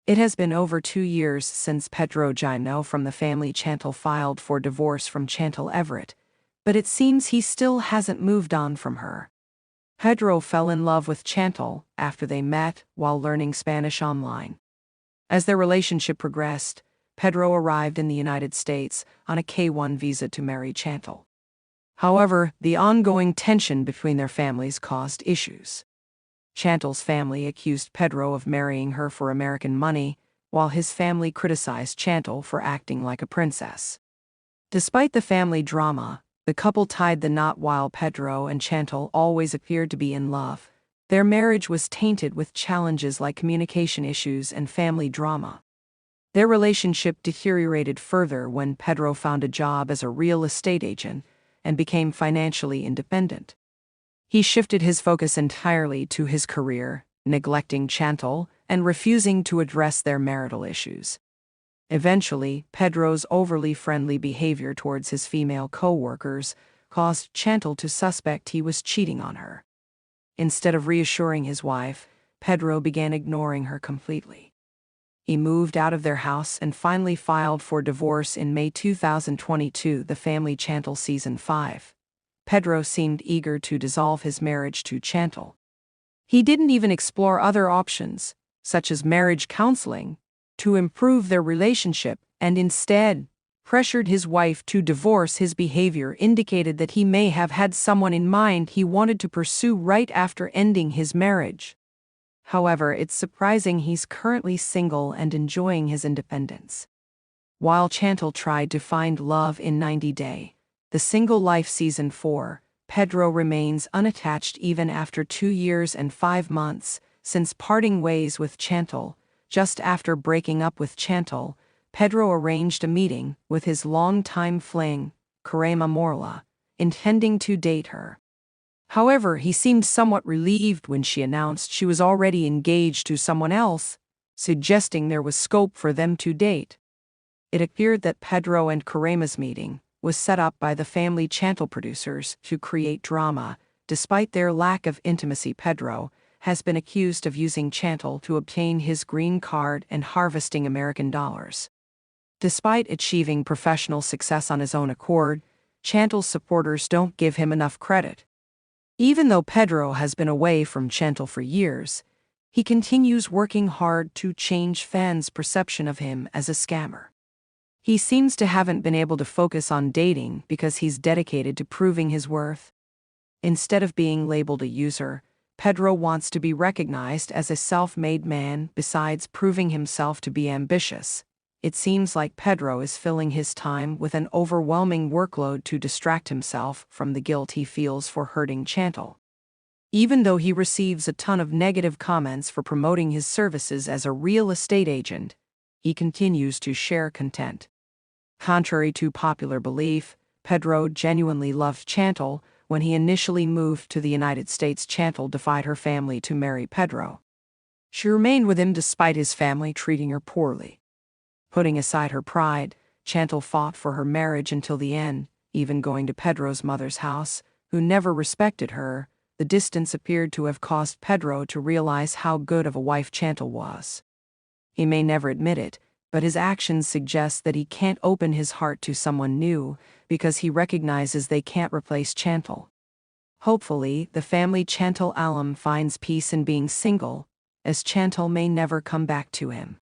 It has been over 2 years since Pedro Jimeno from the family Chantel filed for divorce from Chantel Everett, but it seems he still hasn't moved on from her. Pedro fell in love with Chantel after they met while learning Spanish online. As their relationship progressed, Pedro arrived in the United States on a K-1 visa to marry Chantel. However, the ongoing tension between their families caused issues. Chantel's family accused Pedro of marrying her for American money, while his family criticized Chantel for acting like a princess. Despite the family drama, the couple tied the knot while Pedro and Chantel always appeared to be in love. Their marriage was tainted with challenges like communication issues and family drama. Their relationship deteriorated further when Pedro found a job as a real estate agent and became financially independent. He shifted his focus entirely to his career, neglecting Chantel and refusing to address their marital issues. Eventually, Pedro's overly friendly behavior towards his female co-workers caused Chantel to suspect he was cheating on her. Instead of reassuring his wife, Pedro began ignoring her completely. He moved out of their house and finally filed for divorce in May 2022, the family Chantel Season 5. Pedro seemed eager to dissolve his marriage to Chantel. He didn't even explore other options, such as marriage counseling, to improve their relationship, and instead pressured his wife to divorce. His behavior indicated that he may have had someone in mind he wanted to pursue right after ending his marriage. However, it's surprising he's currently single and enjoying his independence. While Chantel tried to find love in 90 Day, the Single Life Season 4, Pedro remains unattached even after 2 years and 5 months since parting ways with Chantel. Just after breaking up with Chantel, Pedro arranged a meeting with his longtime fling, Karema Morla, intending to date her. However, he seemed somewhat relieved when she announced she was already engaged to someone else, suggesting there was scope for them to date. It appeared that Pedro and Karema's meeting was set up by the family Chantel producers to create drama. Despite their lack of intimacy, Pedro has been accused of using Chantel to obtain his green card and harvesting American dollars. Despite achieving professional success on his own accord, Chantel's supporters don't give him enough credit. Even though Pedro has been away from Chantel for years, he continues working hard to change fans' perception of him as a scammer. He seems to haven't been able to focus on dating because he's dedicated to proving his worth. Instead of being labeled a user, Pedro wants to be recognized as a self-made man. Besides proving himself to be ambitious, it seems like Pedro is filling his time with an overwhelming workload to distract himself from the guilt he feels for hurting Chantel. Even though he receives a ton of negative comments for promoting his services as a real estate agent, he continues to share content. Contrary to popular belief, Pedro genuinely loved Chantel. When he initially moved to the United States, Chantel defied her family to marry Pedro. She remained with him despite his family treating her poorly. Putting aside her pride, Chantel fought for her marriage until the end, even going to Pedro's mother's house, who never respected her. The distance appeared to have caused Pedro to realize how good of a wife Chantel was. He may never admit it, but his actions suggest that he can't open his heart to someone new because he recognizes they can't replace Chantel. Hopefully, the family Chantel alum finds peace in being single, as Chantel may never come back to him.